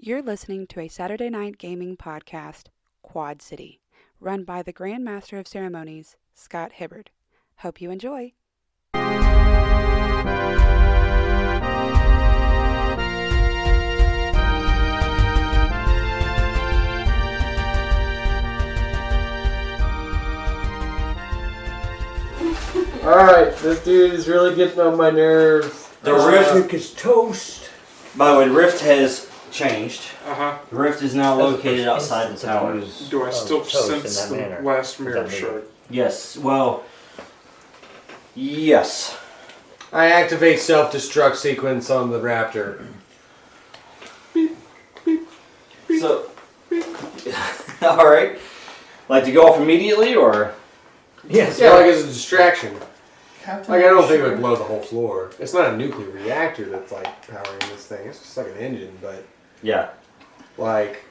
You're listening to a Saturday night gaming podcast, Quad City, run by the Grand Master of Ceremonies, Scott Hibbard. Hope you enjoy. Alright, this dude is really getting on my nerves. The rift is toast. By the way, the rift has changed. Uh-huh. The rift is now located outside the tower. Do I still sense the last mirror shard? Yes, well, yes. I activate self-destruct sequence on the raptor. So, alright. Like to go off immediately, or? Yes. Yeah, like it's a distraction. Captain, Like I don't think it would blow the whole floor. It's not a nuclear reactor that's like powering this thing. It's just like an engine, but Yeah. like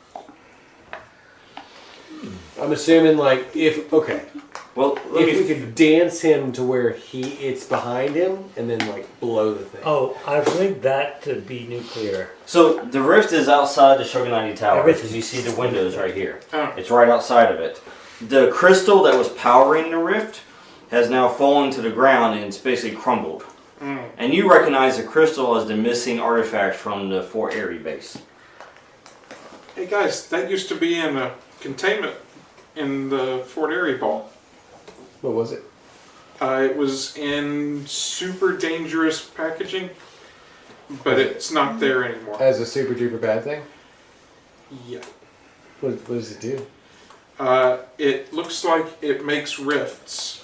I'm assuming like if Well, if we could dance him to where it's behind him and then like blow the thing. Oh, I believe that to be nuclear. So, the rift is outside the Shogunati Tower, Everything. because you see the windows right here. Oh. It's right outside of it. The crystal that was powering the rift has now fallen to the ground and it's basically crumbled. And you recognize the crystal as the missing artifact from the Fort Erie base. Hey guys, that used to be in a containment in the Fort Erie vault. What was it? It was in super dangerous packaging, but it's not there anymore. As a super duper bad thing? Yeah. What does it do? It looks like it makes rifts.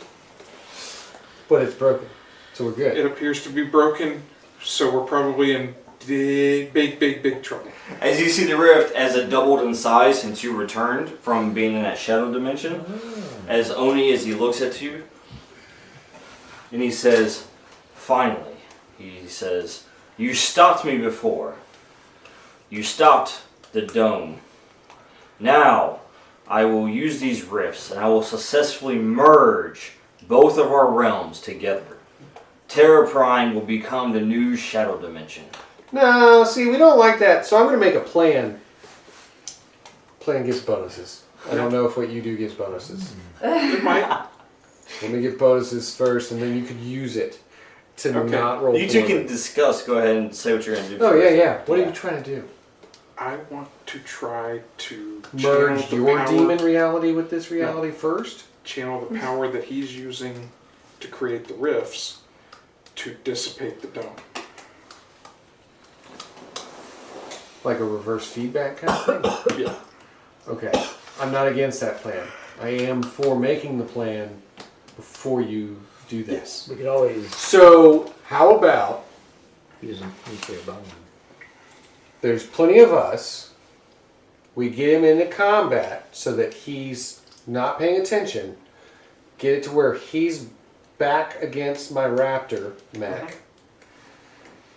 But it's broken. So we're good. It appears to be broken, so we're probably in big trouble. As you see the rift, as it doubled in size since you returned from being in that shadow dimension, as he looks at you, and he says, finally, he says, you stopped me before. You stopped the dome. Now, I will use these rifts, and I will successfully merge both of our realms together. Terra Prime will become the new shadow dimension. No, see, we don't like that. So I'm going to make a plan. Plan gives bonuses. I don't know if what you do gives bonuses. It might. Let me get bonuses first, and then you could use it to not roll. You two forward. can discuss. Go ahead and say what you're going to do. Oh, first. yeah. What are you trying to do? I want to try to Merge channel the your power, demon reality with this reality first? channel the power that he's using to create the rifts to dissipate the dome. Like a reverse feedback kind of thing? Yeah. Okay. I'm not against that plan. I am for making the plan before you do this. We could always So, how about use a nuclear bomb. there's plenty of us. We get him into combat so that he's not paying attention. Get it to where he's back against my raptor mech.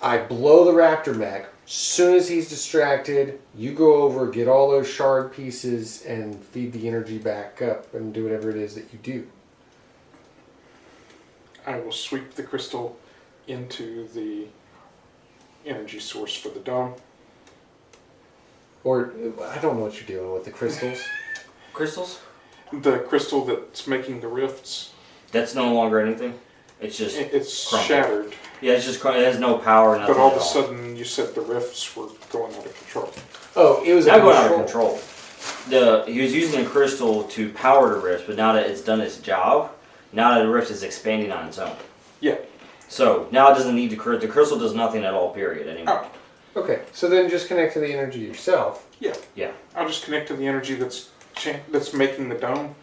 I blow the raptor mech. Soon as he's distracted, you go over, get all those shard pieces, and feed the energy back up and do whatever it is that you do. I will sweep the crystal into the energy source for the dome. Or, I don't know what you're doing with the crystals. Crystals? The crystal that's making the rifts, That's no longer anything. It's just it's crumbled. shattered. Yeah, it's just it has no power. Nothing But all at of a sudden, you said the rifts were going out of control. Oh, it was Not going out of control. He was using the crystal to power the rift, but now that it's done its job, now that the rift is expanding on its own. Yeah. So now it doesn't need the crystal. The crystal does nothing at all. Period. Anymore. Oh. Okay, so then just connect to the energy yourself. Yeah. Yeah. I'll just connect to the energy that's making the dome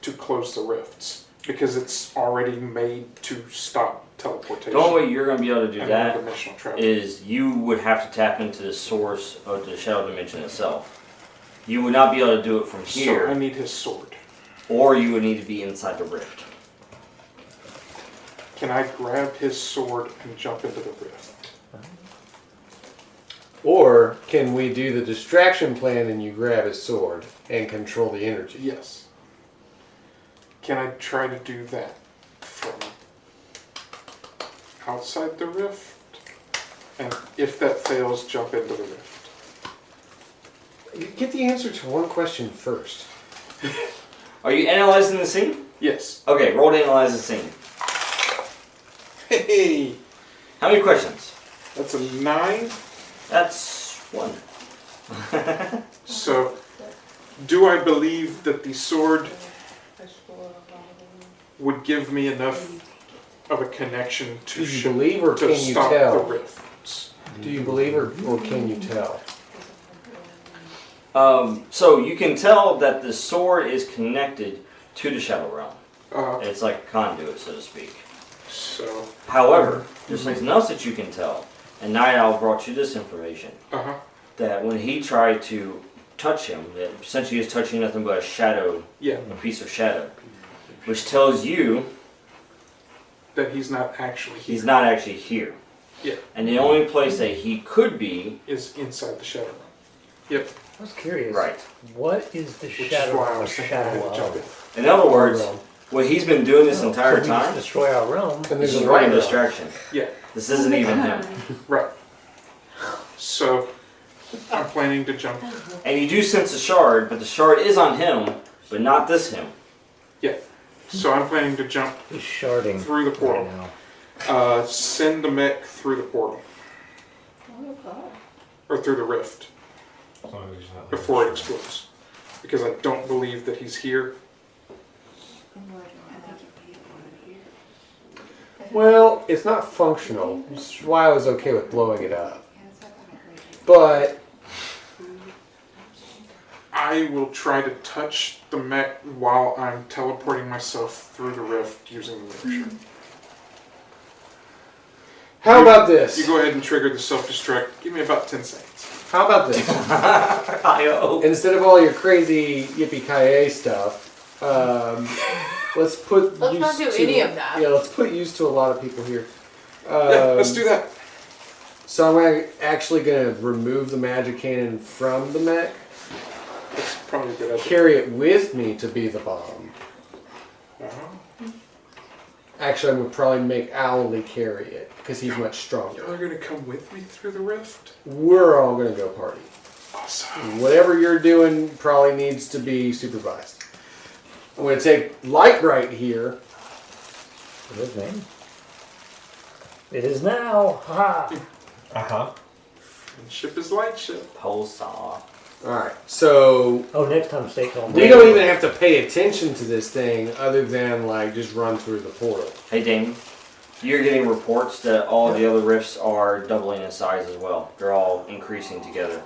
to close the rifts because it's already made to stop teleportation. The only way you're going to be able to do and that interdimensional travel. is you would have to tap into the source of the shadow dimension itself. You would not be able to do it from here, So I need his sword. or you would need to be inside the rift. Can I grab his sword and jump into the rift? Or can we do the distraction plan and you grab his sword and control the energy? Yes. Can I try to do that from outside the rift? And if that fails, jump into the rift. get the answer to one question first. Are you analyzing the scene? Yes. Okay, roll to analyze the scene. Hey, How many questions? that's a 9. That's 1. So, do I believe that the sword would give me enough of a connection to, Do you believe or to can you stop tell? the rifts? Do you believe or can you tell? So you can tell that the sword is connected to the Shadow Realm. It's like a conduit, so to speak. So, However, there's something else that you can tell, and Night Owl brought you this information, that when he tried to touch him, that essentially is touching nothing but a shadow, yeah, a piece of shadow, which tells you that he's not actually here. he's not actually here. Yeah. And the only place that he could be, Is inside the shadow realm. Yep. I was curious. right. What is the Which is shadow why I of was thinking I had shadow to jump in. of? In other words, Realm. what he's been doing this entire So we just time destroy our realm. And is there's just a running right distraction. Yeah. This isn't even him. Right. So, I'm planning to jump. And you do sense a shard, but the shard is on him, but not this him. So I'm planning to jump He's sharding through the portal. right now. Send the mech through the portal. Or through the rift. Before it explodes. Because I don't believe that he's here. Well, it's not functional, which is why I was okay with blowing it up. But I will try to touch the mech while I'm teleporting myself through the rift using the mirror shield. how about this? You go ahead and trigger the self-destruct. Give me about 10 seconds. How about this? I Instead of all your crazy yippee-ki-yay stuff, let's put Let's use not do to, any of that. Yeah, let's put use to a lot of people here. Yeah, let's do that. So I'm actually going to remove the magic cannon from the mech, That's probably a good idea. carry it with me to be the bomb. Uh-huh. Actually, I'm going to probably make Owly carry it, because he's much stronger. Y'all are going to come with me through the rift? We're all going to go party. Awesome. Whatever you're doing probably needs to be supervised. I'm going to take Light Bright here. It is name. It is now. Ha! Ship is light ship. Pulsar. Alright, so Oh, next time stay calm. we don't even have to pay attention to this thing other than like just run through the portal. Hey, Damon. You're getting reports that all the other rifts are doubling in size as well. They're all increasing together.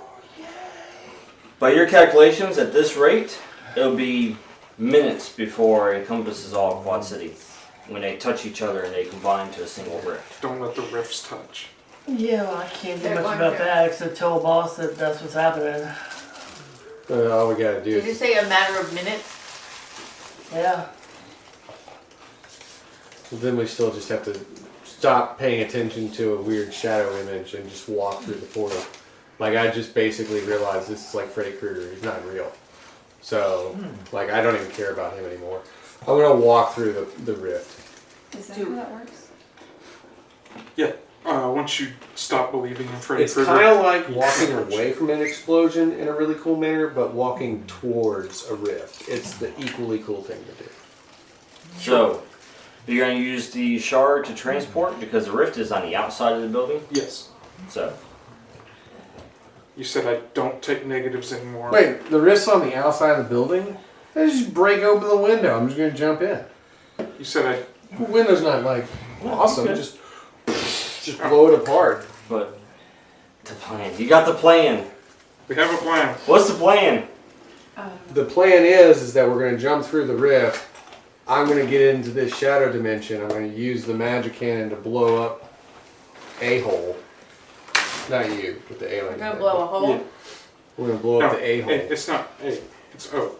By your calculations, at this rate, it'll be minutes before it encompasses all of Quad City. When they touch each other and they combine to a single rift. Don't let the rifts touch. Yeah, well, I can't do They're much going about to. that except tell a boss that that's what's happening. All we gotta do Did you is say a matter of minutes? Yeah. then we still just have to stop paying attention to a weird shadow image and just walk through the portal. Like I just basically realized this is like Freddy Krueger. He's not real. So like I don't even care about him anymore. I'm gonna walk through the rift. Is that how that works? Yeah. Once you stop believing in Freddy It's Krueger. kind of like walking away from an explosion in a really cool manner, but walking towards a rift. It's the equally cool thing to do. So, you're going to use the shard to transport because the rift is on the outside of the building. Yes. So, You said I don't take negatives anymore. Wait, the rift's on the outside of the building? I just break open the window. I'm just gonna jump in. You said The window's not like awesome. Okay. Just blow it apart. but the plan. You got the plan. we have a plan. What's the plan? The plan is that we're gonna jump through the rift. I'm gonna get into this shadow dimension. I'm gonna use the magic cannon to blow up a hole. Not you, but the alien. We're gonna blow a hole? Yeah. We're gonna blow No, up the a hole. it's not A. It's O.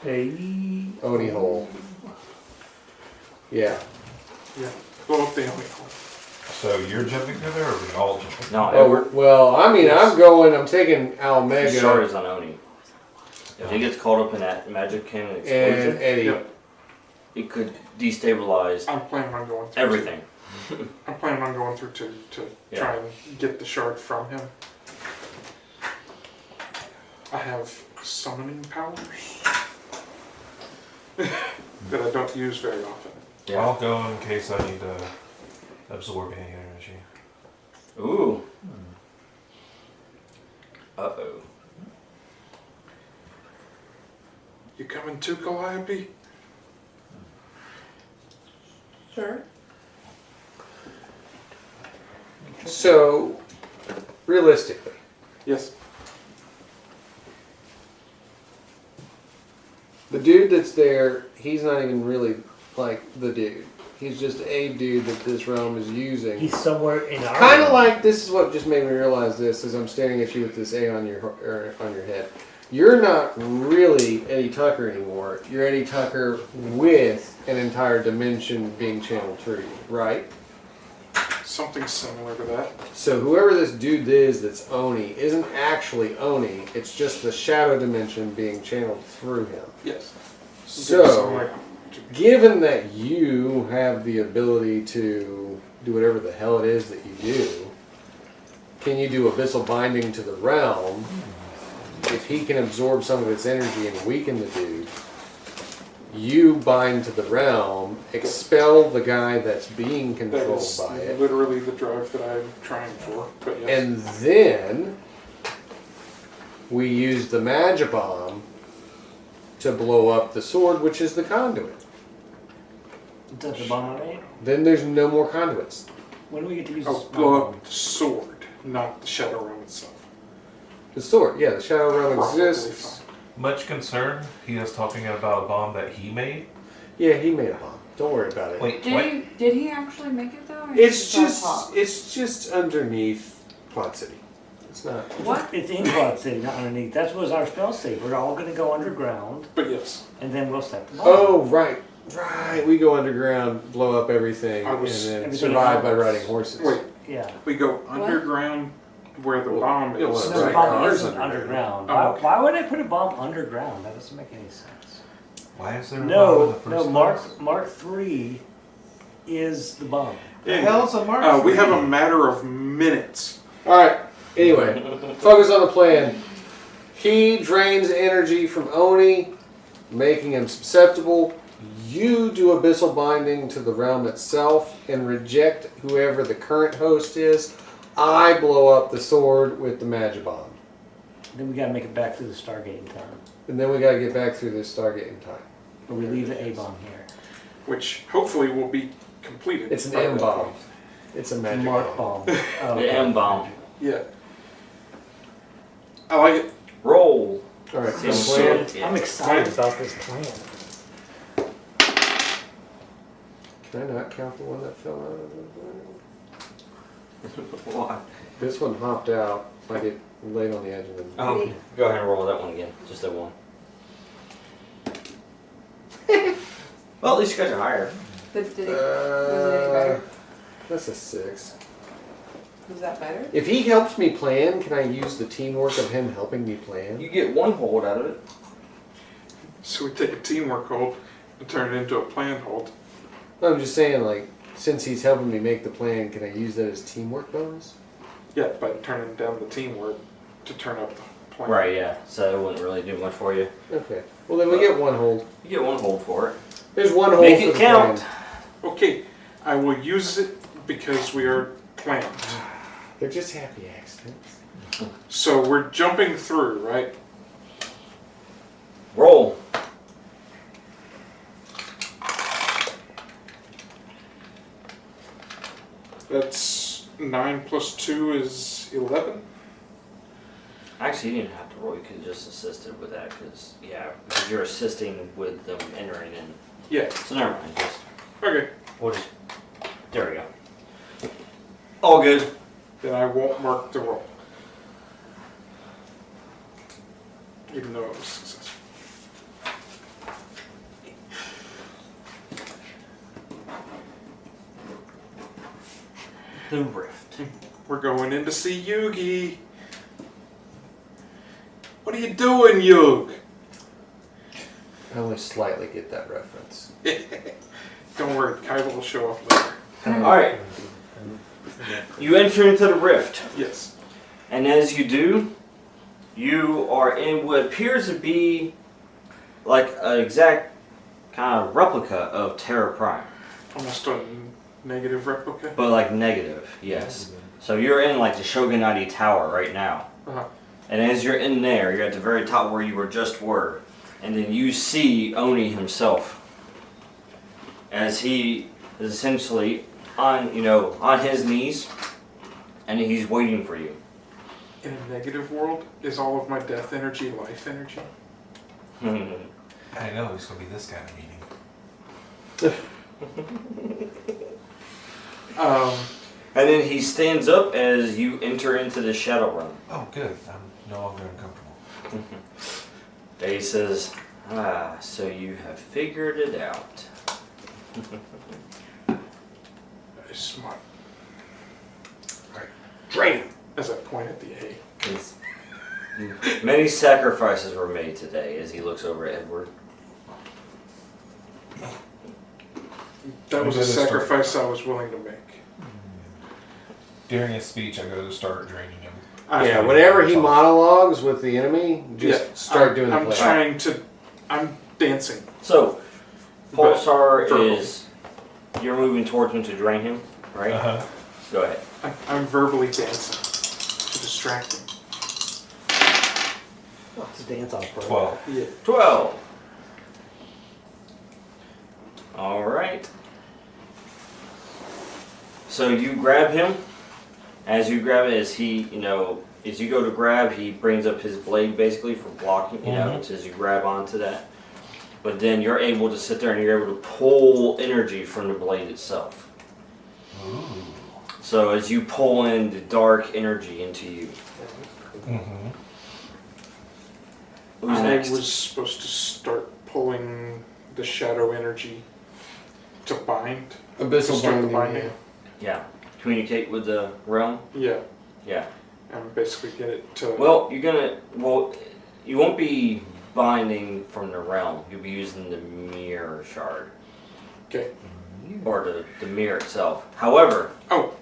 Hey. Oni hole. Yeah. Yeah. Blow up the only hole. So you're jumping through there, or are we all jumping? No, Oh, well, I mean, I'm taking the Almega shard is on Oni. If he gets caught up in that magic cannon and explosion, Eddie. Yep. it could destabilize I'm planning on going through. everything. I'm planning on going through to Yeah. try and get the shard from him. I have summoning powers that I don't use very often. Yeah. I'll go in case I need to absorb any energy. Ooh. Uh-oh. You coming too, Calliope? Sure. So, realistically, Yes. the dude that's there, he's not even really like the dude. He's just a dude that this realm is using. He's somewhere in our Kind of realm. like, this is what just made me realize this as I'm staring at you with this A on your head. You're not really Eddie Tucker anymore. You're Eddie Tucker with an entire dimension being channeled through you, right? Something similar to that. So whoever this dude is that's Oni isn't actually Oni. It's just the shadow dimension being channeled through him. Yes. So, given that you have the ability to do whatever the hell it is that you do, can you do abyssal binding to the realm? If he can absorb some of its energy and weaken the dude, you bind to the realm, expel the guy that's being That controlled is by it, literally the drive that I'm trying for. But yes. and then we use the Magibomb to blow up the sword, which is the conduit. Is that the bomb I made? Then there's no more conduits. When do we get to use I'll this blow bomb? up the sword, not the Shadow Realm itself. The sword, yeah, the Shadow Realm Probably exists. fine. Much concern. He is talking about a bomb that he made. Yeah, he made a bomb. Don't worry about it. Wait, Did what? he actually make it though? Or It's did he just it's just underneath Quad City. It's not. What? It's in Quad City, not underneath. That was our spell save. We're all going to go underground, But yes, and then we'll set the bomb. Oh right, right. We go underground, blow up everything, I was- and then Everything survive by else. riding horses. wait, Yeah. we go underground where the Well, bomb you don't is. wanna No, the Right, bomb cars isn't underground. underground. Oh, Why, okay. why would I put a bomb underground? That doesn't make any sense. Why is there a bomb in the No, first no. place? Mark 3 is the bomb. The hell's a Mark? We have a III? matter of minutes. All right. Anyway, focus on the plan. He drains energy from Oni, making him susceptible. You do abyssal binding to the realm itself and reject whoever the current host is. I blow up the sword with the Magibomb. Then we got to make it back through the Stargate in time. And then we gotta get back through this Stargate in time. Or we leave the A bomb here. Which hopefully will be completed. It's an by that M bomb. point. It's a magic Mark bomb. bomb. Oh, The M-bomb. Yeah. I like it. Roll. All right, Seems so plan. so- I'm excited about this plan. Can I not count the one that fell out of the What? This one hopped out like it laid on the edge of the. Go ahead and roll that one again. Just that one. Well, at least you guys are higher. Did it, was it any better? That's a 6. Was that better? If he helps me plan, can I use the teamwork of him helping me plan? You get one hold out of it. So we take a teamwork hold and turn it into a plan hold. I'm just saying, like, since he's helping me make the plan, can I use that as teamwork bonus? Yeah, by turning down the teamwork to turn up the plan. Right, yeah. So it wouldn't really do much for you. Okay. Well, then we get one hold. You get one hold for it. There's one hold Make for it the count. plan. Okay, I will use it because we are planned. They're just happy accidents. So we're jumping through, right? Roll. That's 9 plus 2 is 11. Actually, you didn't have to roll. You could have just assisted with that because, because you're assisting with them entering in. Yeah. So never mind. Just, Okay. we'll just. There we go. All good. Then I won't mark the roll. Even though it was successful. The rift. We're going in to see Yugi. What are you doing, Yug? I only slightly get that reference. Don't worry, Kaiba will show up later. Alright. You enter into the rift. Yes. And as you do, You are in what appears to be like an exact kind of replica of Terra Prime. Almost a negative replica. But like negative, yes. So you're in like the Shogunati Tower right now. Uh-huh. And as you're in there, you're at the very top where you were. And then you see Oni himself. As he is essentially on his knees. And he's waiting for you. In a negative world, is all of my death energy life energy? I know he's gonna be this kind of meeting. And then he stands up as you enter into the Shadow Realm. Oh, good. I'm no longer uncomfortable. And he says, so you have figured it out. Very smart. Alright. Drain him. As I point at the A. Many sacrifices were made today as he looks over at Edward. That was a sacrifice I was willing to make. During his speech, I go to start draining him. Yeah, whenever he monologues with the enemy, just start doing the play. I'm dancing. So, Pulsar verbal. is, you're moving towards him to drain him, right? Uh-huh. Go ahead. I'm verbally dancing to distract him. Let's dance on 12. Yeah. 12. Alright. So you grab him. As you grab it, as he, as you go to grab, he brings up his blade basically for blocking, as you grab onto that. But then you're able to sit there and you're able to pull energy from the blade itself. Ooh. So as you pull in the dark energy into you. Mm-hmm. Who's I next? was supposed to start pulling the shadow energy to bind. Abyssal start the binding. binding. Yeah. Communicate with the realm? Yeah. Yeah. And basically get it to. Well, you won't be binding from the realm. You'll be using the mirror shard. Okay. Or the mirror itself. However, Oh,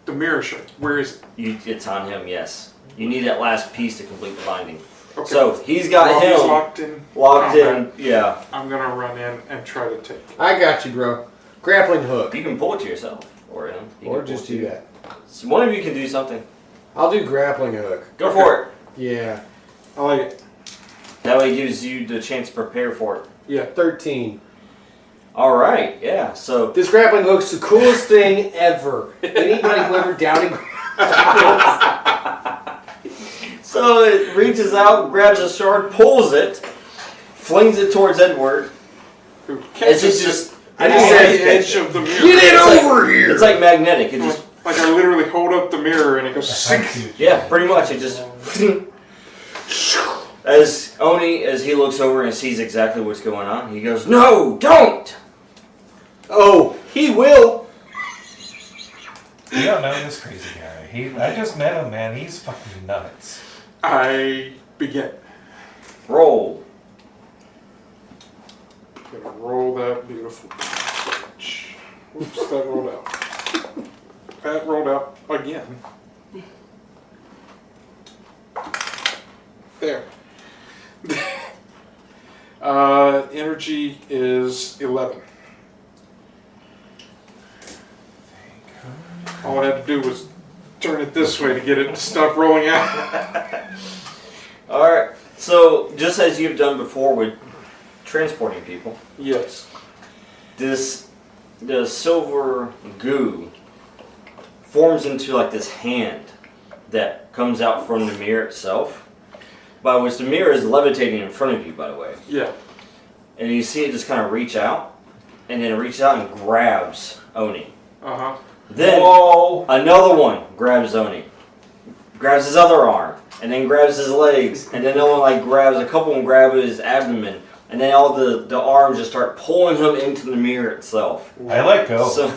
the mirror shard. Where is it? it's on him, yes. You need that last piece to complete the binding. Okay. So, he's got While him he's locked in. locked combat, in, yeah. I'm gonna run in and try to take it. I got you, bro. Grappling hook. You can pull it to yourself, or him. You Or can pull just it to do you. that. So one of you can do something. I'll do grappling hook. Go for it. Yeah. I like it. That way it gives you the chance to prepare for it. Yeah. 13. Alright, yeah. So, This grappling hook's the coolest thing ever. Anybody who ever doubted so it reaches out, grabs a shard, pulls it, flings it towards Edward. Who As it catches just, I just on said the edge of the mirror. Get it It's over here! It's like magnetic. It just, Like I literally hold up the mirror and it goes I sink. see what you yeah, pretty much. It just. As Oni, as he looks over and sees exactly what's going on, he goes, "No, don't!" Oh, he will. You don't know this crazy guy. I just met him, man. He's fucking nuts. I begin. Roll. Gonna roll that beautiful damage. Whoops, that rolled out. That rolled out again. There. Energy is 11. All I had to do was turn it this way to get it to stop rolling out. Alright, so just as you've done before with transporting people, Yes. the silver goo forms into like this hand that comes out from the mirror itself, by which the mirror is levitating in front of you, by the way. Yeah. And you see it just kind of reach out, and then it reaches out and grabs Oni. Uh-huh. Then Whoa! another one grabs Oni, grabs his other arm, and then grabs his legs, and then another one grabs a couple and grab his abdomen, and then all the arms just start pulling him into the mirror itself. I let go. So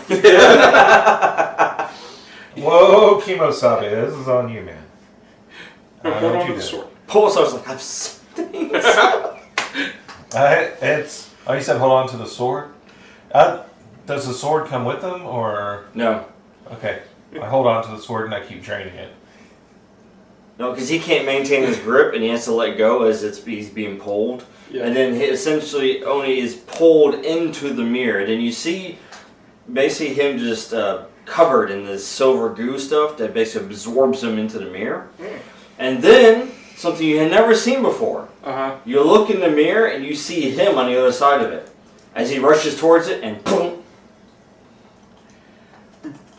Whoa, Kimosabe, this is on you, man. No, I hold don't on do to the that. sword. Pulsar's like, I've seen things. You said hold on to the sword? Does the sword come with them, or? No. Okay, I hold on to the sword and I keep draining it. No, because he can't maintain his grip and he has to let go as he's being pulled. Yeah. And then essentially Oni is pulled into the mirror. And then you see basically him just covered in this silver goo stuff that basically absorbs him into the mirror. And then something you had never seen before. You look in the mirror and you see him on the other side of it. As he rushes towards it and boom.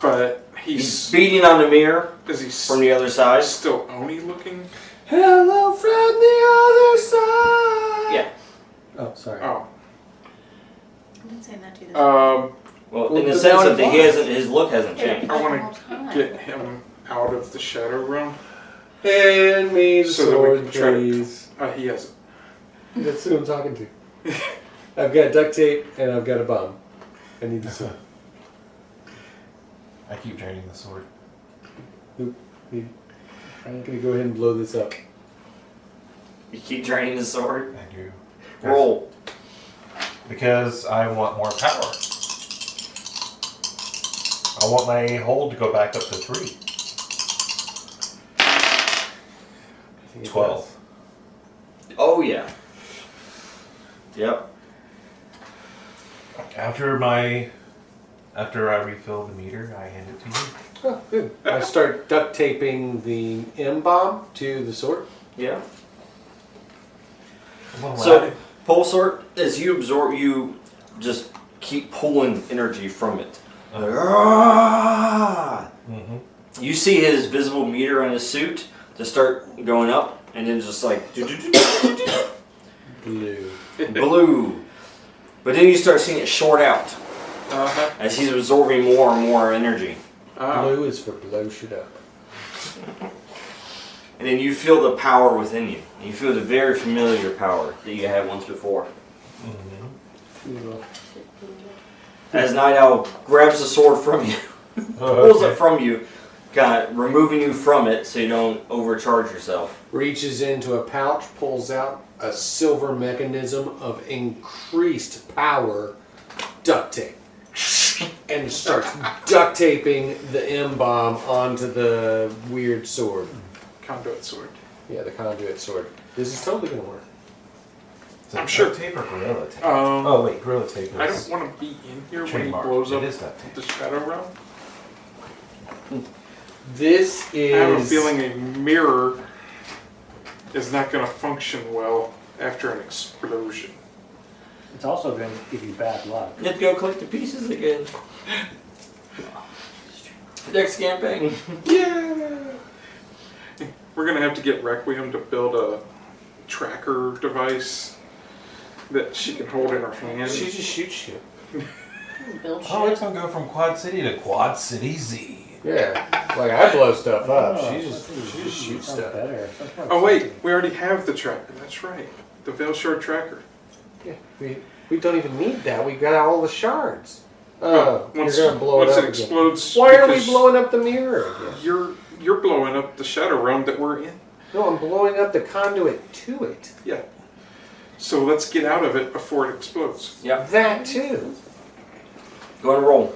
But He's beating on the mirror is he from the other side. still Oni looking? Hello from the other side. Yeah. Oh, sorry. Oh. I've been saying that to you this Well, Well, in the but sense now that it was. his look hasn't changed. I want to get him out of the shadow realm. Hand me the So that we sword, can try to- please. He has it. That's who I'm talking to. I've got duct tape and I've got a bomb. I need the sword. I keep draining the sword. I'm gonna go ahead and blow this up. You keep draining the sword. I do. Roll. Because I want more power. I want my hold to go back up to 3. I think it 12. Oh yeah. Yep. After I refill the meter, I hand it to you. does. Oh, good. I start duct taping the M bomb to the sword. Yeah. Well, So pulsar, as you absorb, you just keep pulling energy from it. mm-hmm. You see his visible meter on his suit to start going up, and then just like Blue. blue. But then you start seeing it short out as he's absorbing more and more energy. Blue is for blow shit up. And then you feel the power within you. You feel the very familiar power that you had once before. Mm-hmm. As Night Owl grabs the sword from you, pulls it from you, kind of removing you from it so you don't overcharge yourself. Reaches into a pouch, pulls out a silver mechanism of increased power duct tape. And starts duct taping the M bomb onto the weird sword. Conduit sword. Yeah, the conduit sword. This is totally gonna work. Is it I'm sure- duct tape or gorilla tape? Um, Oh wait, gorilla tape is I don't want to be in here when he trademark. blows up It is duct tape. the shadow realm. This is. I have a feeling a mirror is not going to function well after an explosion. It's also going to give you bad luck. You have to go collect the pieces again. Next campaign. Yeah! We're going to have to get Requiem to build a tracker device that she can hold in her hand. She just shoots shit. Build Oh, shit. it's gonna go from Quad City to Quad City Z. Yeah, like I blow stuff up. Oh, She just shoots sounds stuff. better. Sounds more Oh wait, exciting. we already have the tracker. That's right. The Veil Shard tracker. Yeah, we don't even need that. We got all the shards. You're Once, gonna blow it once up it again. explodes, Why are we because blowing up the mirror again? You're blowing up the shadow realm that we're in. No, I'm blowing up the conduit to it. Yeah. So let's get out of it before it explodes. Yep. That too. Go and roll.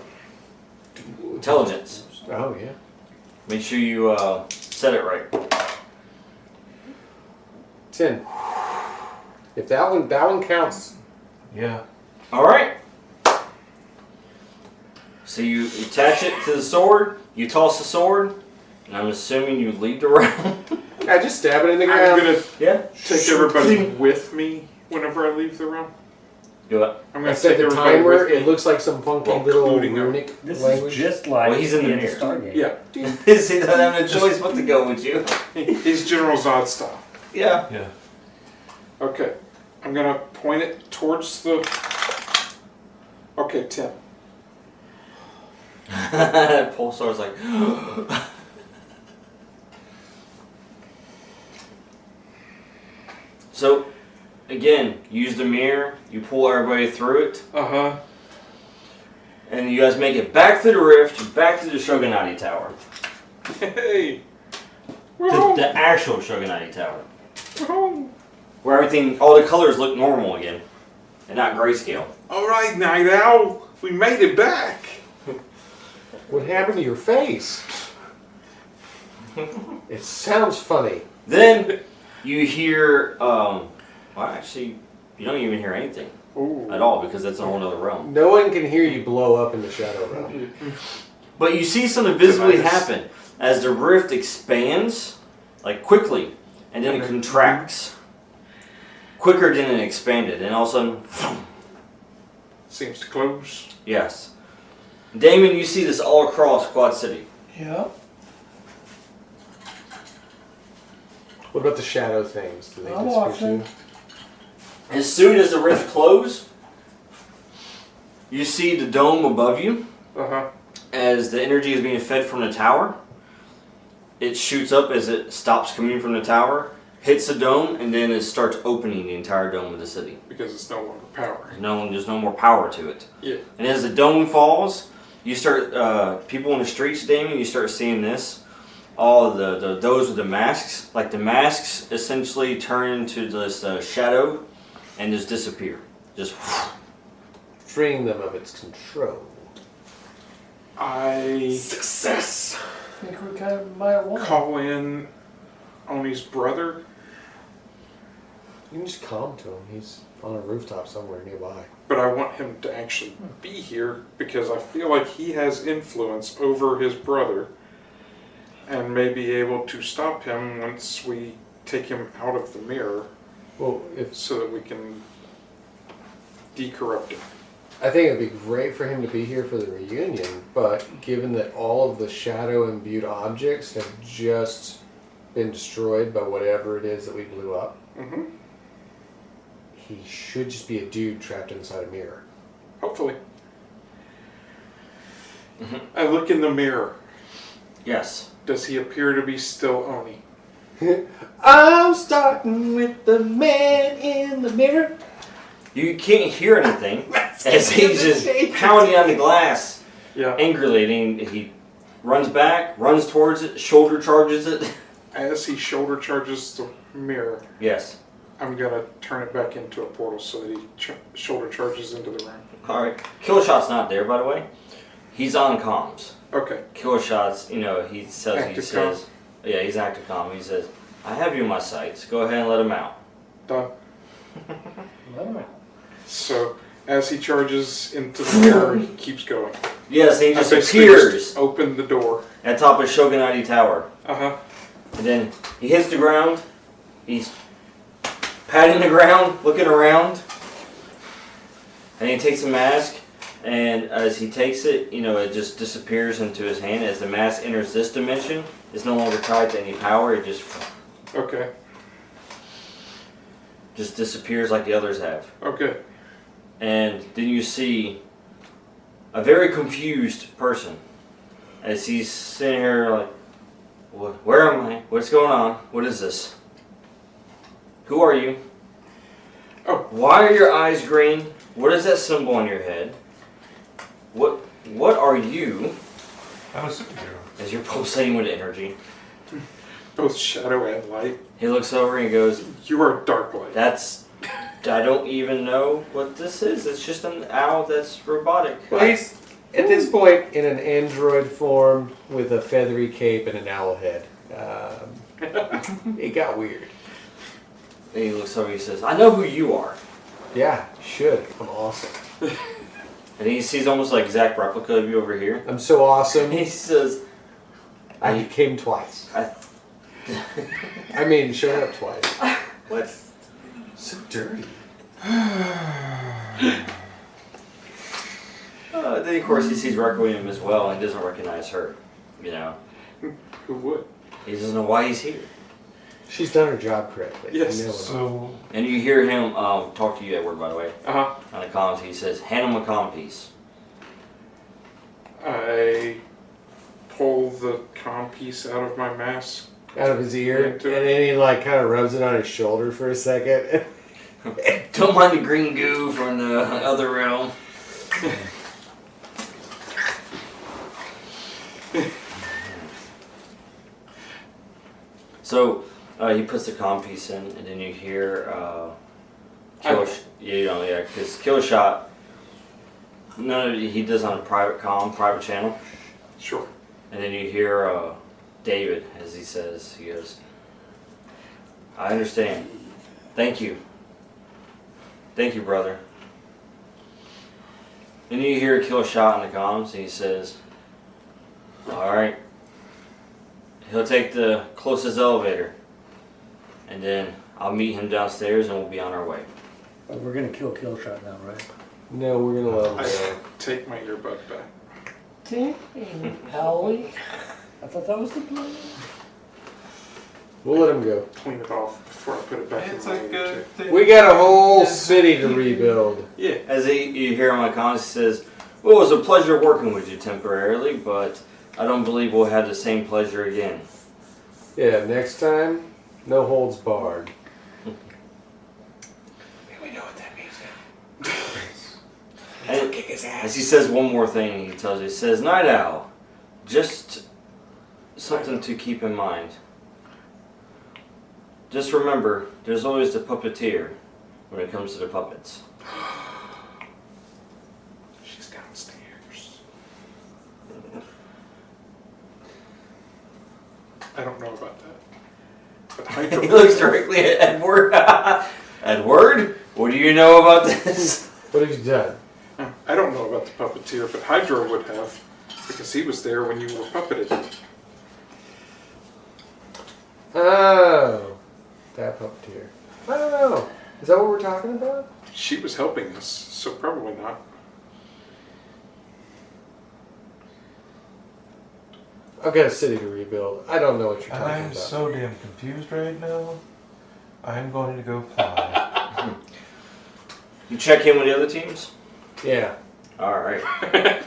Intelligence. Oh yeah. Make sure you set it right. 10. If that one counts. Yeah. All right. So you attach it to the sword. You toss the sword, and I'm assuming you leave the round. I just stab it in the I'm ground. gonna Yeah. take everybody with me whenever I leave the realm. Do it. I'm I gonna set take the everybody timer. with me. It looks like some funky Well, little including runic This language. is just like Well, he's in the end of mirror. Stargate. Yeah, He doesn't have a choice but to go with you. he's General Zod style. Yeah. Yeah. Okay, I'm gonna point it towards the. Okay, 10. Pulsar's like. So, again, use the mirror. You pull everybody through it, Uh-huh. and you guys make it back to the rift, back to the Shogunati Tower, Hey! We're home! the actual Shogunati Tower, We're home! where everything, all the colors look normal again, and not grayscale. Alright, Night Owl! We made it back! What happened to your face? It sounds funny. Then you hear, well, actually, you don't even hear anything Ooh. at all because that's a whole other realm. No one can hear you blow up in the shadow realm. But you see something visibly happen as the rift expands, like quickly, and then it contracts. Quicker than it expanded, and all of a sudden, Seems to close. yes. Damon, you see this all across Quad City. Yep. What about the shadow things? Do they I'm disperse watching. you? As soon as the rift closed, you see the dome above you. Uh-huh. As the energy is being fed from the tower, it shoots up as it stops coming from the tower, hits the dome, and then it starts opening the entire dome of the city. Because it's no longer power. There's no more power to it. Yeah. And as the dome falls, you start, people in the streets, Damien, you start seeing this. All those with the masks, like the masks essentially turn into this shadow and just disappear. Just Freeing them of its control. Success! I think we kind of might have won. Call in Oni's brother. You can just call him to him. He's on a rooftop somewhere nearby. But I want him to actually be here because I feel like he has influence over his brother and may be able to stop him once we take him out of the mirror Well, if so that we can decorrupt him. I think it'd be great for him to be here for the reunion, but given that all of the shadow imbued objects have just been destroyed by whatever it is that we blew up, Mm-hmm. he should just be a dude trapped inside a mirror. Hopefully. I look in the mirror. yes. Does he appear to be still Oni? I'm starting with the man in the mirror. You can't hear anything as he's just pounding on the glass Yeah. angrily. And he runs back, runs towards it, shoulder charges it. As he shoulder charges the mirror, Yes. I'm gonna turn it back into a portal so that he shoulder charges into the room. All right. Killshot's not there, by the way. He's on comms. Okay. Killshot's, he says, Active yeah, he's active comm. He says, I have you in my sights. Go ahead and let him out. Done. Let him out. So as he charges into the mirror, he keeps going. Yes, he I just basically appears just open the door. at top of Shogunati Tower. Uh-huh. And then he hits the ground. He's patting the ground, looking around. And he takes a mask. And as he takes it, it just disappears into his hand. As the mask enters this dimension, it's no longer tied to any power. It Okay. just disappears like the others have. Okay. And then you see a very confused person as he's sitting here like, where am I? What's going on? What is this? Who are you? Oh. Why are your eyes green? What is that symbol on your head? What are you? I'm a superhero. As you're pulsating with energy. Both shadow and light. He looks over and he goes, You are dark light. I don't even know what this is. It's just an owl that's robotic. Well, he's at this point in an android form with a feathery cape and an owl head. It got weird. And he looks over and he says, I know who you are. Yeah, should. I'm awesome. And he sees almost like exact replica of you over here. I'm so awesome. He says, I came twice. I mean, showed up twice. what? So dirty. Then of course he sees Requiem as well and doesn't recognize her. Who would? He doesn't know why he's here. She's done her job correctly. Yes. You know. So, And you hear him talk to you, Edward, by the way, Uh-huh. on the comms. He says, hand him a comm piece. I pull the comm piece out of my mask. Out of his ear, and Into it. then he kind of rubs it on his shoulder for a second. Don't mind the green goo from the other realm. So he puts the comm piece in, and then you hear because Killshot. No, he does on a private channel, Sure. and then you hear David, as he says. He goes, I understand. Thank you. Thank you, brother. And you hear a kill shot in the comms, and he says, alright. He'll take the closest elevator. And then I'll meet him downstairs and we'll be on our way. We're gonna kill Killshot now, right? No, we're gonna let him I go. take my earbud back. Dang, Howie. I thought that was the plan. We'll let him go. Clean it off before I put it back It's in my a ear, good thing. We got a whole city to rebuild. Yeah. As you hear on my comms, he says, well, it was a pleasure working with you temporarily, but I don't believe we'll have the same pleasure again. Yeah, next time, no holds barred. We know what that means now. And Kick his ass. as he says one more thing, he tells you, he says, Night Owl, just something to keep in mind. Just remember, there's always the puppeteer when it comes to the puppets. She's downstairs. I don't know about that. But He Hydro. looks directly at Edward. Edward, what do you know about this? What have you done? I don't know about the puppeteer, but Hydro would have, because he was there when you were puppeted. Oh, that puppeteer. I don't know. Is that what we're talking about? She was helping us, so probably not. I've got a city to rebuild. I don't know what you're talking I'm about. so damn confused right now. I'm going to go fly. You check in with the other teams? Yeah. Alright. I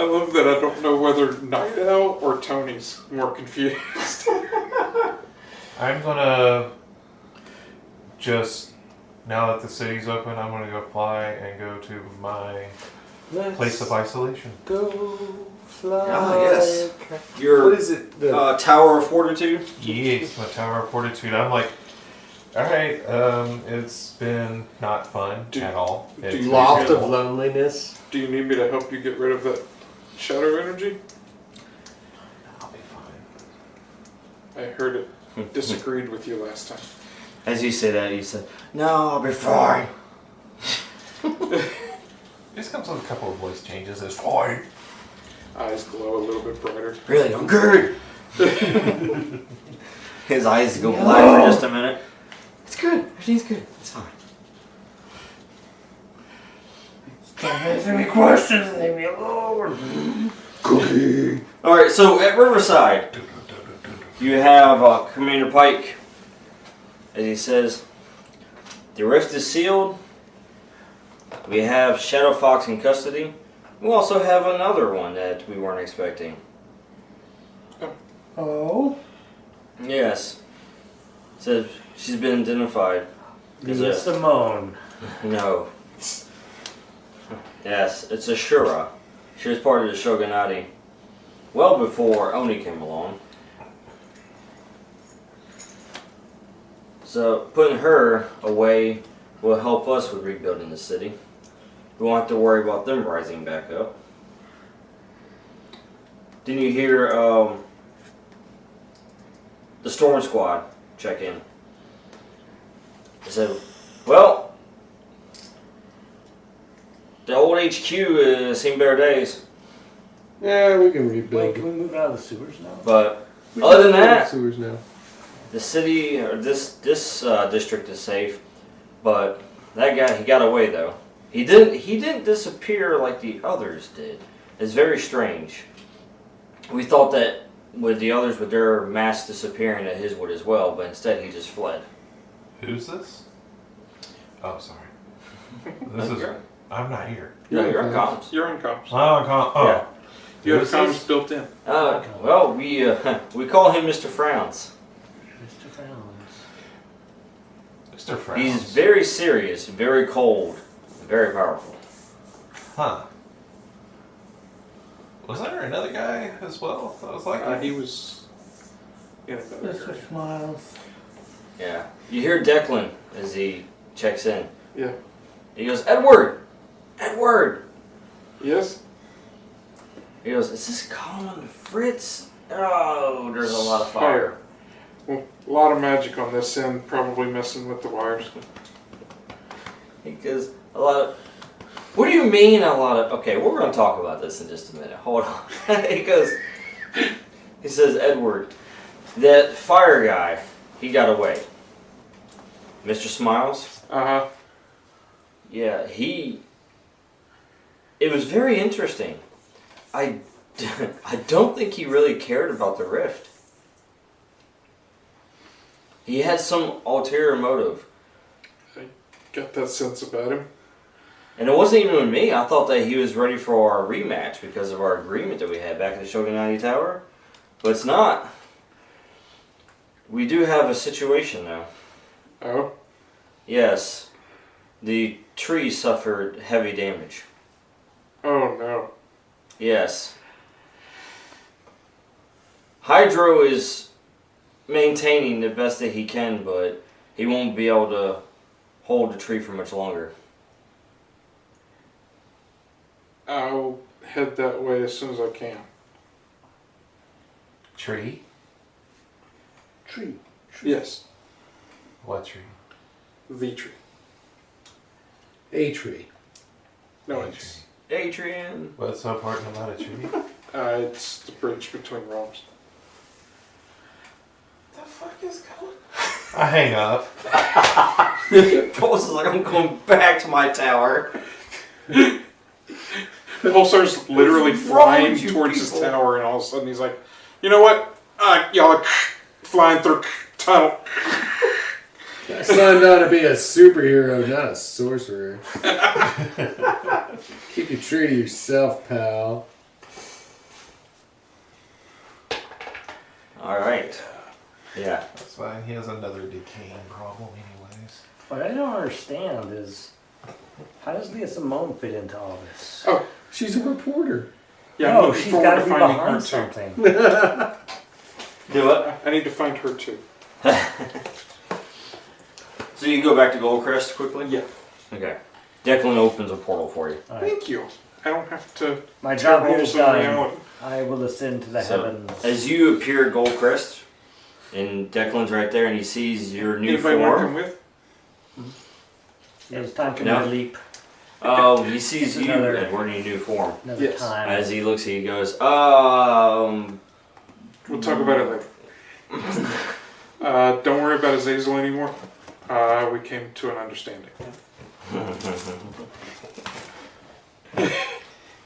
love that I don't know whether Night Owl or Tony's more confused. I'm gonna just, now that the city's open, I'm gonna go fly and go to my Let's place of isolation. go fly. Ah, yes. What Your is it? The, Tower of Fortitude? Yes, my Tower of Fortitude. I'm like, alright, it's been not fun Do- at all. do It's you been loft of terrible. loneliness. Do you need me to help you get rid of that shadow energy? I'll be fine. I heard it disagreed with you last time. As you say that, you said, no, I'll be fine. This comes with a couple of voice changes. It's fine. Eyes glow a little bit brighter. Really, I'm good. His eyes go black for just a minute. It's good. Everything's good. It's fine. Don't answer any questions, leave me alone. Alright, so at Riverside, you have Commander Pike, as he says, the rift is sealed. We have Shadow Fox in custody. We also have another one that we weren't expecting. Oh? Yes. Says she's been identified. Is Leave it? Simone. No. Yes, it's Ashura. She was part of the Shogunati well before Oni came along. So putting her away will help us with rebuilding the city. We won't have to worry about them rising back up. Then you hear the Storm Squad check in. They said, well, the old HQ has seen better days. Yeah, we can Wait, rebuild. can we move out of the sewers now? But We other can than rebuild that, sewers now. the city or this district is safe. But that guy, he got away though. He didn't disappear like the others did. It's very strange. We thought that with the others with their mass disappearing that his would as well, but instead he just fled. Who's this? Oh, sorry. This is. I'm not here. No, you're on comms. You're on comms. Oh. You have Who's comms this? built in. Well, we call him Mr. Frowns. Mr. Frowns. Mr. Frowns. He's very serious, very cold, very powerful. Huh. Was there another guy as well? That was like. He was in another Mr. area. Smiles. Yeah. You hear Declan as he checks in. Yeah. He goes, Edward! Edward! Yes? He goes, "Is this calling Fritz?" Oh, there's a lot of fire. Well, a lot of magic on this end, probably messing with the wires. He goes, "A lot of." What do you mean a lot of? Okay, we're going to talk about this in just a minute. Hold on. He goes. He says, "Edward, that fire guy, he got away. Mr. Smiles." Uh-huh. Yeah, he. It was very interesting. I don't think he really cared about the rift. He had some ulterior motive. I got that sense about him. And it wasn't even me. I thought that he was ready for our rematch because of our agreement that we had back at the Shogunati Tower. But it's not. We do have a situation though. Oh? Yes. The tree suffered heavy damage. Oh, no. Yes. Hydro is maintaining the best that he can, but he won't be able to hold the tree for much longer. I'll head that way as soon as I can. Tree? Tree. Yes, What tree? the tree. A tree. No, A it's Adrian! What's so important about a tree? it's the bridge between realms. The fuck is going? I hang up. Pulse is like, "I'm going back to my tower." Pulsar's literally What's wrong flying with you towards his people? tower, and all of a sudden he's like, "You know what? Y'all are flying through tunnel." I signed on to be a superhero, not a sorcerer. Keep your tree to yourself, pal. Alright. Yeah. That's fine. He has another decaying problem, anyways. What I don't understand is, how does Leah Simone fit into all this? Oh, She's a reporter. yeah, I'm No, looking she's forward got to to be finding her behind too. something. Do what? I need to find her too. So you go back to Goldcrest quickly? Yeah. Okay. Declan opens a portal for you. All right. Thank you. I don't have to My tear job here is holes in done. reality. I will ascend to the So, heavens. as you appear at Goldcrest, and Declan's right there, and he sees your new Anybody want to come form. with? It's time for No. me to leap Oh, he sees It's you, another- Edward, in your new form. another Yes. time. As he looks at you, he goes, We'll talk about it later. Don't worry about Azazel anymore. We came to an understanding.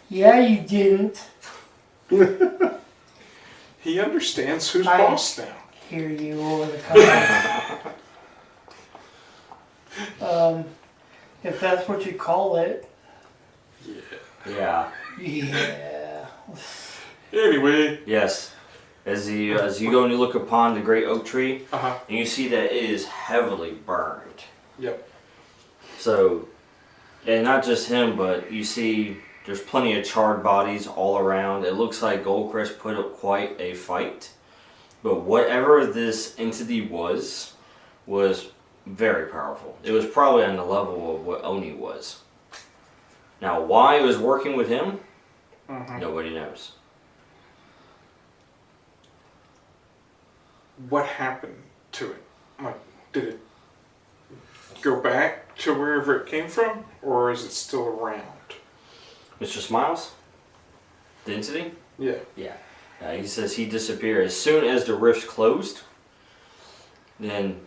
Yeah, you didn't He understands who's I- boss now. hear you over the comments. If that's what you call it, Yeah. yeah. Anyway. Yes. As you go and you look upon the great oak tree, Uh-huh. and you see that it is heavily burned. Yep. So, and not just him, but you see there's plenty of charred bodies all around. It looks like Goldcrest put up quite a fight. But whatever this entity was very powerful. It was probably on the level of what Oni was. Now, why it was working with him, nobody knows. What happened to it? Like, did it go back to wherever it came from? Or is it still around? Mr. Smiles? The entity? Yeah. Yeah. He says he disappeared. As soon as the rift closed, then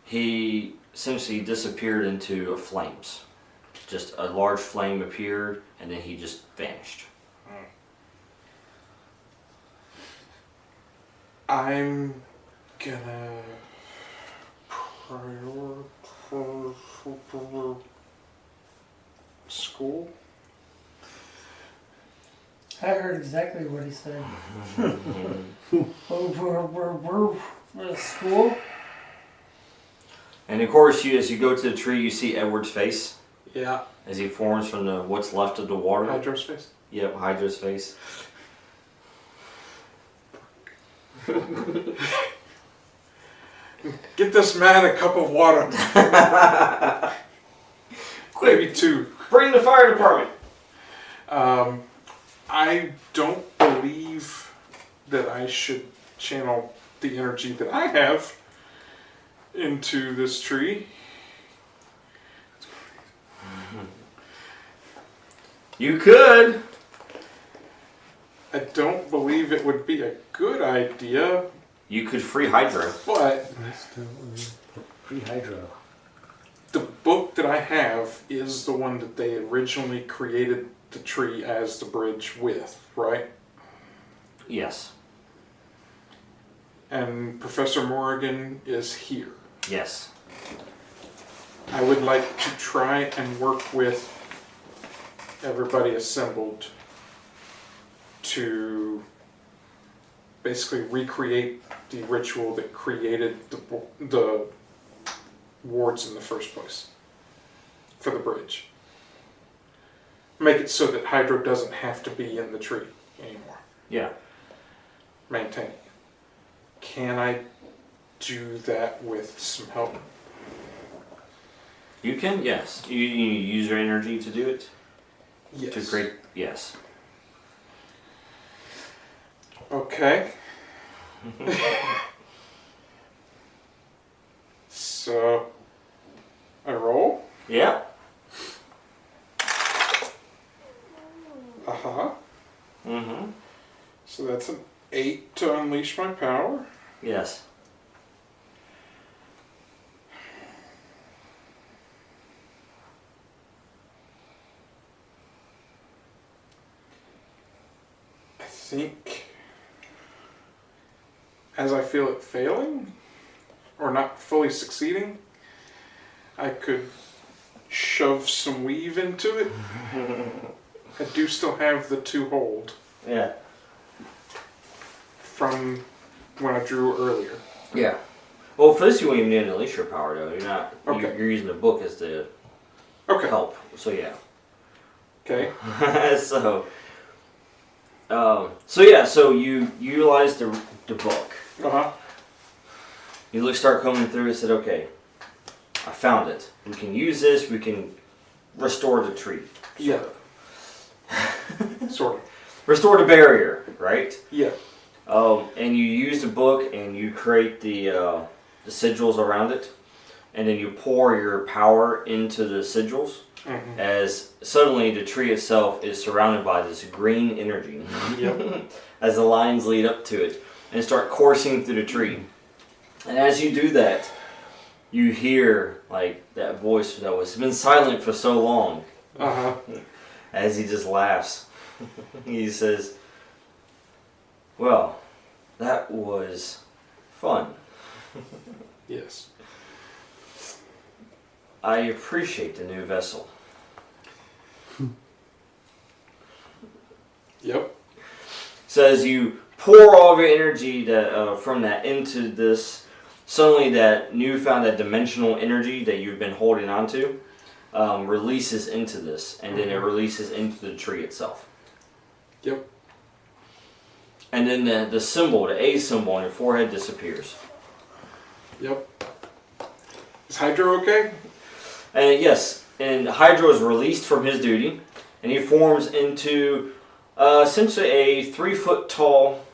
he essentially disappeared into flames. Just a large flame appeared, and then he just vanished. I'm gonna prioritize school. I heard exactly what he said. School? And of course, as you go to the tree, you see Edward's face Yeah. as he forms from what's left of the water. Hydrospace. Yep, Hydra's face. Get this man a cup of water. Maybe two. Bring the fire department. I don't believe that I should channel the energy that I have into this tree. You could. I don't believe it would be a good idea, You could free Hydra. but Free hydro. the book that I have is the one that they originally created the tree as the bridge with, right? Yes. And Professor Morrigan is here. Yes. I would like to try and work with everybody assembled to basically recreate the ritual that created the wards in the first place for the bridge. Make it so that Hydro doesn't have to be in the tree anymore. Yeah. Maintain it. Can I do that with some help? You can, yes. You use your energy to do it? Yes. To create, yes. Okay. So, I roll. Yeah. Uh-huh. Mm-hmm. So that's an 8 to unleash my power. Yes. I think, as I feel it failing, or not fully succeeding, I could shove some weave into it. I do still have the 2 hold Yeah. from when I drew earlier. Yeah. Well, for this you won't even need to unleash your power though. You're not. Okay. You're using the book as the Okay. help. So yeah. Okay. So. So you utilize the book. Uh-huh. You start combing through and said, okay, I found it. We can use this. We can restore the tree. Yeah. Sort of. Restore the barrier, right? Yeah. And you use the book and you create the sigils around it, and then you pour your power into the sigils. Mm-hmm. As suddenly the tree itself is surrounded by this green energy. Yep. As the lines lead up to it and start coursing through the tree. And as you do that, you hear like that voice that was been silent for so long. Uh-huh. As he just laughs. He says, well, that was fun. Yes. I appreciate the new vessel. Yep. So as you pour all of your energy that, from that into this, suddenly that newfound, that dimensional energy that you've been holding on to, releases into this, and then it releases into the tree itself. Yep. And then the symbol, the A symbol on your forehead disappears. Yep. Is Hydro okay? And yes, and Hydro is released from his duty, and he forms into essentially a 3-foot tall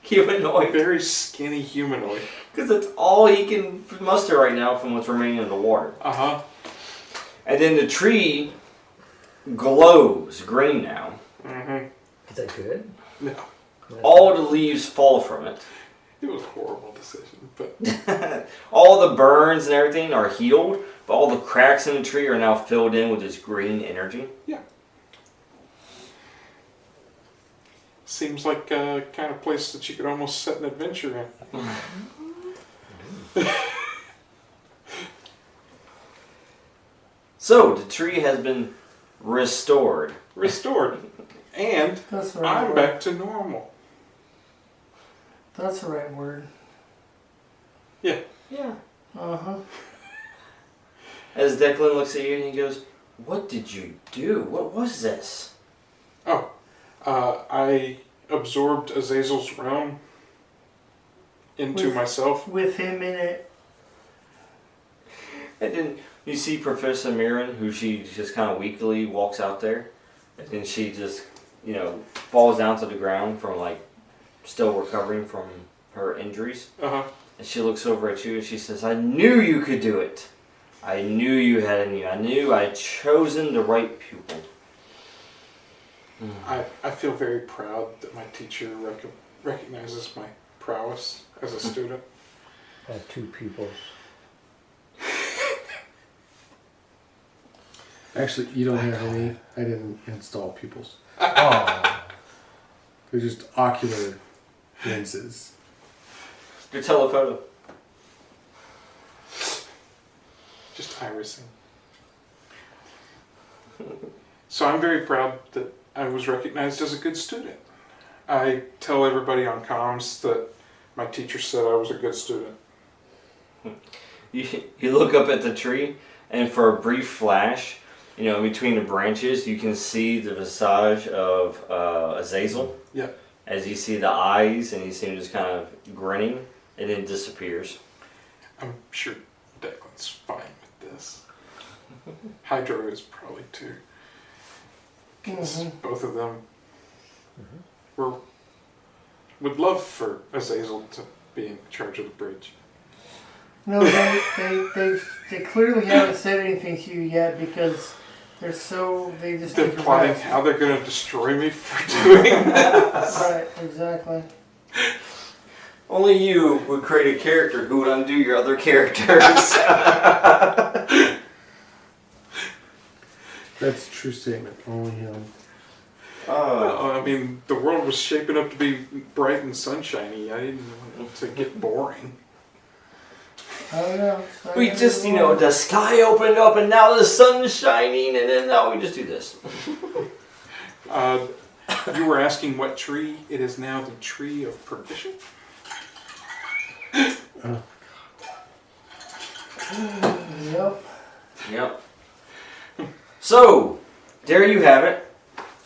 humanoid. Very skinny humanoid. Because that's all he can muster right now from what's remaining in the water. Uh-huh. And then the tree glows green now. Mm-hmm. Is that good? No. All the leaves fall from it. It was a horrible decision, but All the burns and everything are healed, but all the cracks in the tree are now filled in with this green energy. yeah. Seems like a kind of place that you could almost set an adventure in. So, the tree has been restored. Restored. And That's the right I'm word. back to normal. That's the right word. Yeah. Uh-huh. As Declan looks at you and he goes, what did you do? What was this? Oh. I absorbed Azazel's realm into With- myself. With him in it. And then you see Professor Mirren, who she just kind of weakly walks out there. And then she just falls down to the ground from still recovering from her injuries. Uh-huh. And she looks over at you and she says, "I knew you could do it. I knew you had it in you. I knew I'd chosen the right pupil." I feel very proud that my teacher recognizes my prowess as a student. I have 2 pupils. Actually, you don't have any. I didn't install pupils. Oh. They're just ocular lenses. Your telephoto. Just irising. So I'm very proud that I was recognized as a good student. I tell everybody on comms that my teacher said I was a good student. You look up at the tree, and for a brief flash, in between the branches, you can see the visage of Azazel. Yeah. As you see the eyes, and you see him just kind of grinning, and then disappears. I'm sure Declan's fine with this. Hydro is probably too. Because both of them would love for Azazel to be in charge of the bridge. No, they clearly haven't said anything to you yet because they just They're take a plotting rest. how they're going to destroy me for doing this. Right, exactly. Only you would create a character who would undo your other characters. That's a true statement. Only him. I mean, the world was shaping up to be bright and sunshiny. I didn't want it to get boring. Oh no. We just, the sky opened up and now the sun's shining, and then now we just do this. You were asking what tree? It is now the tree of perdition. Yep. Yep. So, there you have it.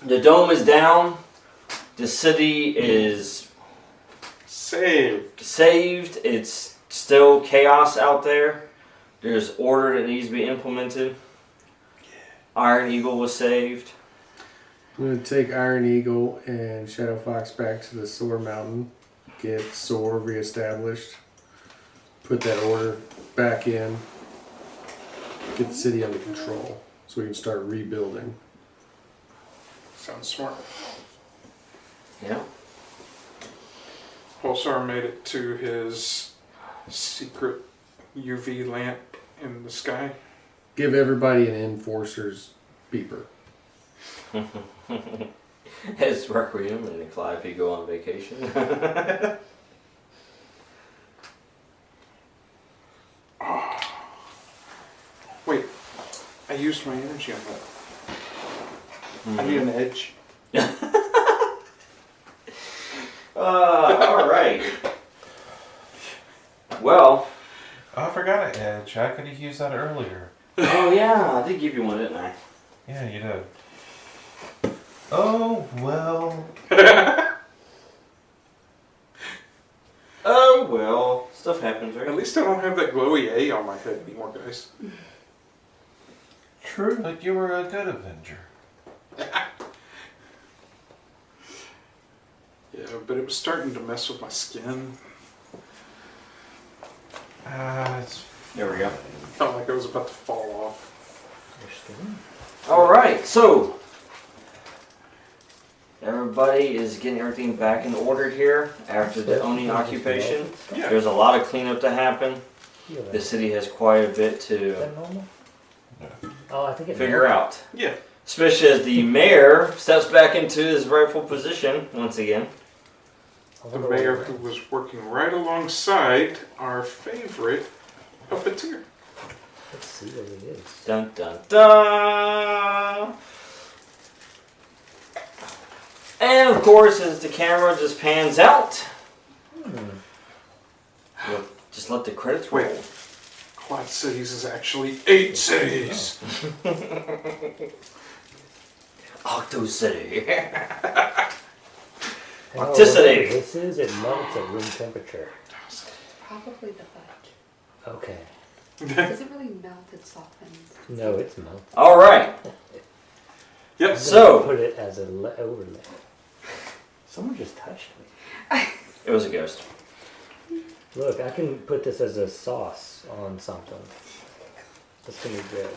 The dome is down. The city is saved. It's still chaos out there. There's order that needs to be implemented. Iron Eagle was saved. I'm going to take Iron Eagle and Shadow Fox back to the Soar Mountain. Get Soar reestablished. Put that order back in. Get the city under control so we can start rebuilding. Sounds smart. Yeah. Pulsar made it to his secret UV lamp in the sky. Give everybody an Enforcer's beeper. As Requiem and Clive, you go on vacation. Wait, I used my energy on that. I need an edge. All right. Well. I forgot an edge. I could have used that earlier. Oh yeah, I did give you one, didn't I? Yeah, you did. Oh, well. Oh well, stuff happens, right? At least I don't have that glowy A on my head anymore, guys. True. But you were a good Avenger. Yeah, but it was starting to mess with my skin. It's There we go. Felt like I was about to fall off. All right, so everybody is getting everything back in order here after the Oni occupation. Yeah. There's a lot of cleanup to happen. Yeah, The city has quite a bit is to that normal? Oh, I think it's figure out. Yeah. Especially as the mayor steps back into his rightful position once again. The mayor who was working right alongside our favorite puppeteer. Let's see what it is. Dun dun dun! And of course, as the camera just pans out, we'll just let the credits roll. Wait. Quad Cities is actually 8 cities. Octo City. I know Octicity. what this is, it melts at room temperature. Probably the fudge. Okay. It doesn't really melt, it softens. No, it's melting. All right. Yep. I'm gonna So- put it as a overlay. Someone just touched me. It was a ghost. Look, I can put this as a sauce on something. That's gonna be good.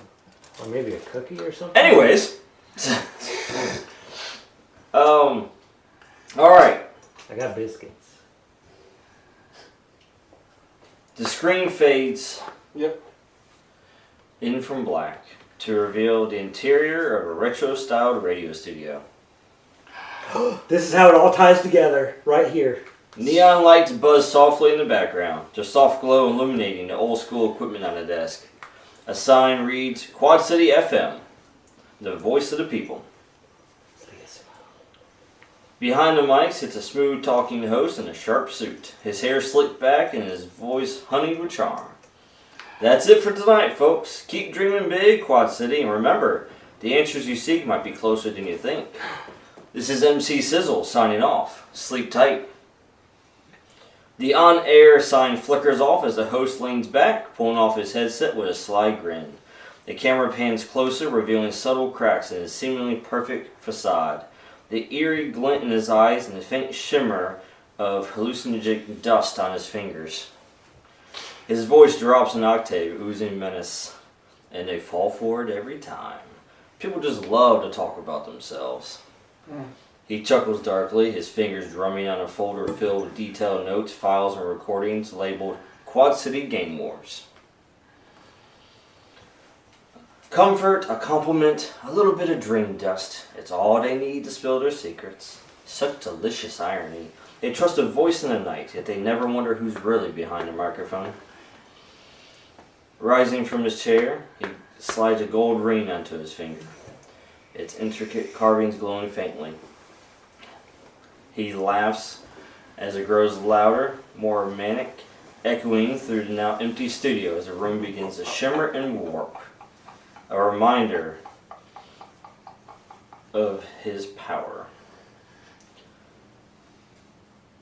Or maybe a cookie or something. Anyways. Alright. I got biscuits. The screen fades Yep. in from black to reveal the interior of a retro-styled radio studio. This is how it all ties together, right here. Neon lights buzz softly in the background, their soft glow illuminating the old-school equipment on the desk. A sign reads, Quad City FM, the voice of the people. Behind the mic sits a smooth-talking host in a sharp suit, his hair slicked back and his voice honeyed with charm. That's it for tonight, folks. Keep dreaming big, Quad City, and remember, the answers you seek might be closer than you think. This is MC Sizzle signing off. Sleep tight. The on-air sign flickers off as the host leans back, pulling off his headset with a sly grin. The camera pans closer, revealing subtle cracks in his seemingly perfect facade. The eerie glint in his eyes and the faint shimmer of hallucinogenic dust on his fingers. His voice drops an octave, oozing menace, and they fall for it every time. People just love to talk about themselves. He chuckles darkly, his fingers drumming on a folder filled with detailed notes, files, and recordings labeled Quad City Game Wars. Comfort, a compliment, a little bit of dream dust. It's all they need to spill their secrets. Such delicious irony. They trust a voice in the night, yet they never wonder who's really behind the microphone. Rising from his chair, he slides a gold ring onto his finger, its intricate carvings glowing faintly. He laughs as it grows louder, more manic, echoing through the now empty studio as the room begins to shimmer and warp. A reminder of his power.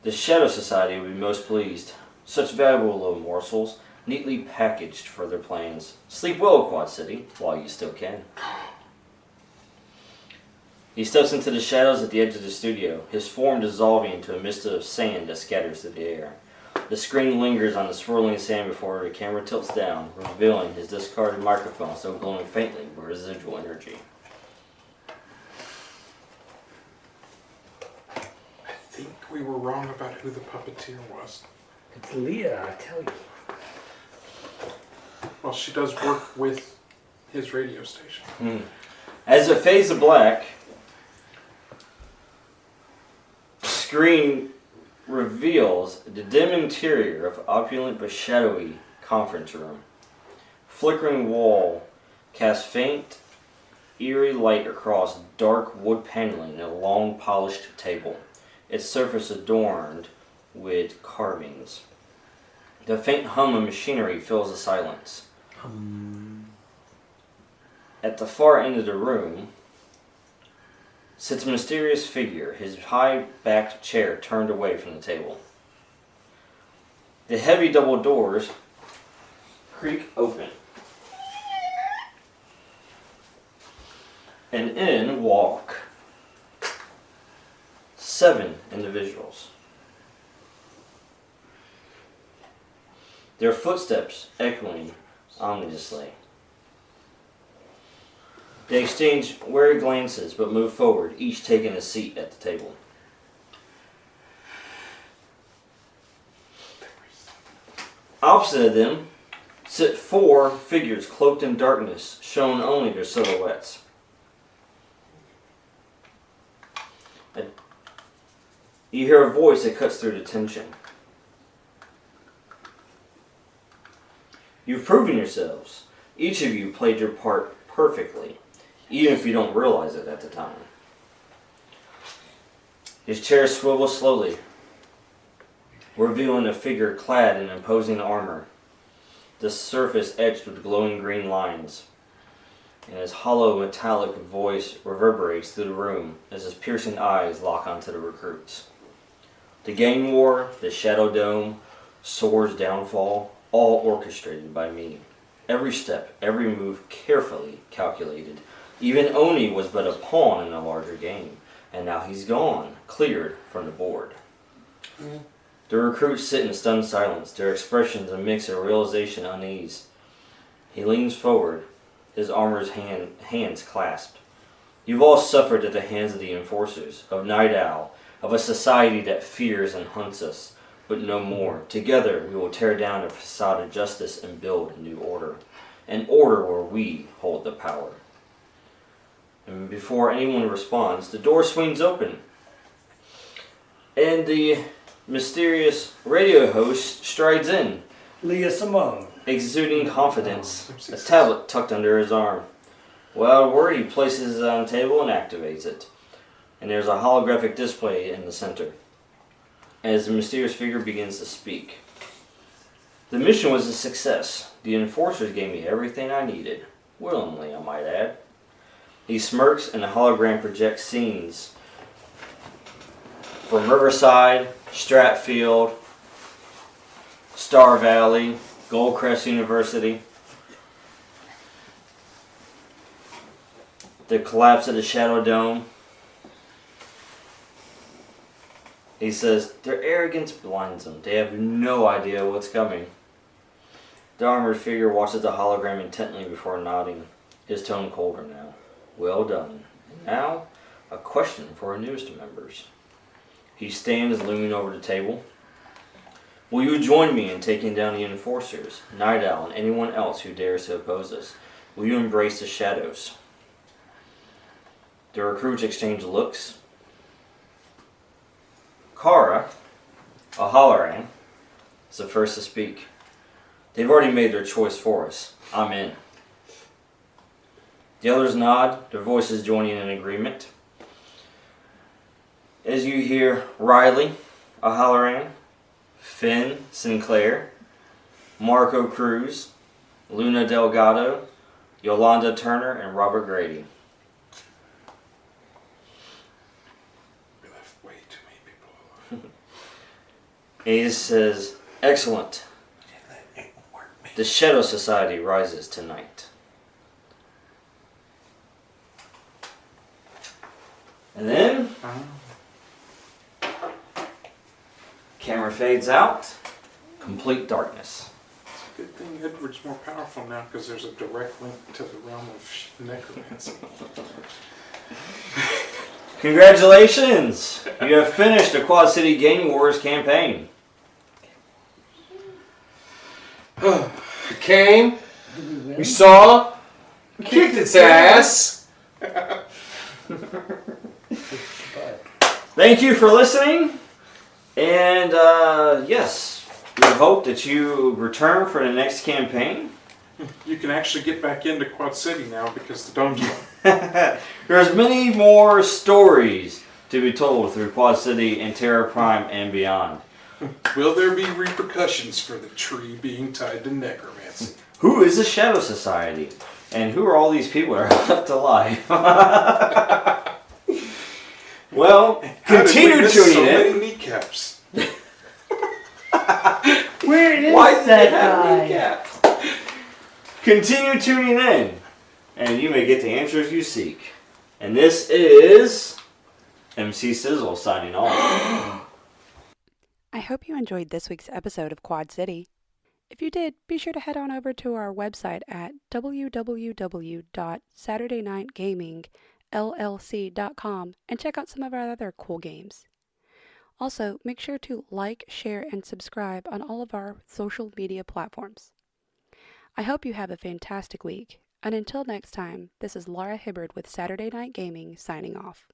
The Shadow Society would be most pleased. Such valuable little morsels, neatly packaged for their plans. Sleep well, Quad City, while you still can. He steps into the shadows at the edge of the studio, his form dissolving into a mist of sand that scatters through the air. The screen lingers on the swirling sand before the camera tilts down, revealing his discarded microphone still glowing faintly with residual energy. I think we were wrong about who the puppeteer was. It's Leah, I tell you. Well, she does work with his radio station. As it fades to black, the screen reveals the dim interior of opulent but shadowy conference room. Flickering wall casts faint, eerie light across dark wood paneling and a long polished table, its surface adorned with carvings. The faint hum of machinery fills the silence. At the far end of the room sits a mysterious figure, his high-backed chair turned away from the table. The heavy double doors creak open, and in walk 7 individuals. Their footsteps echoing ominously. They exchange wary glances but move forward, each taking a seat at the table. Opposite of them sit 4 figures cloaked in darkness, showing only their silhouettes. You hear a voice that cuts through the tension. You've proven yourselves. Each of you played your part perfectly, even if you don't realize it at the time. His chair swivels slowly, revealing a figure clad in imposing armor, the surface etched with glowing green lines, and his hollow metallic voice reverberates through the room as his piercing eyes lock onto the recruits. The gang war, the Shadow Dome, Sword's downfall, all orchestrated by me. Every step, every move carefully calculated, Even Oni was but a pawn in a larger game, and now he's gone, cleared from the board. The recruits sit in stunned silence, their expressions a mix of realization and unease. He leans forward, his armor's hands clasped. You've all suffered at the hands of the enforcers, of Night Owl, of a society that fears and hunts us, but no more. Together we will tear down the facade of justice and build a new order. An order where we hold the power. And before anyone responds, the door swings open. And the mysterious radio host strides in, Leah Simone. exuding confidence, a tablet tucked under his arm. Without a word, he places it on the table and activates it. And there's a holographic display in the center. As the mysterious figure begins to speak. The mission was a success. The enforcers gave me everything I needed. Willingly, I might add. He smirks and the hologram projects scenes from Riverside, Stratfield, Star Valley, Goldcrest University. The collapse of the Shadow Dome. He says, their arrogance blinds them. They have no idea what's coming. The armored figure watches the hologram intently before nodding, his tone colder now. Well done. And now, a question for our newest members. He stands looming over the table. Will you join me in taking down the enforcers, Night Owl, and anyone else who dares to oppose us? Will you embrace the shadows? The recruits exchange looks. Kara, a hologram, is the first to speak. They've already made their choice for us. I'm in. The others nod, their voices joining in agreement. As you hear Riley, a hologram, Finn Sinclair, Marco Cruz, Luna Delgado, Yolanda Turner, and Robert Grady. We left way too many people alive. He says, excellent. The Shadow Society rises tonight. And then, camera fades out, complete darkness. It's a good thing Edward's more powerful now because there's a direct link to the realm of necromancy. Congratulations! You have finished the Quad City Gaming Wars campaign. Came, we saw, kicked its ass. Thank you for listening, and yes, we hope that you return for the next campaign. You can actually get back into Quad City now because the dome's gone. There's many more stories to be told through Quad City and Terra Prime and beyond. Will there be repercussions for the tree being tied to necromancy? Who is the Shadow Society? And who are all these people that are left alive? Well, continue tuning so in. many kneecaps. Where is Why did that they have guy? kneecaps? Continue tuning in, and you may get the answers you seek. And this is MC Sizzle signing off. I hope you enjoyed this week's episode of Quad City. If you did, be sure to head on over to our website at www.saturdaynightgamingllc.com and check out some of our other cool games. Also, make sure to like, share, and subscribe on all of our social media platforms. I hope you have a fantastic week, and until next time, this is Laura Hibbard with Saturday Night Gaming signing off.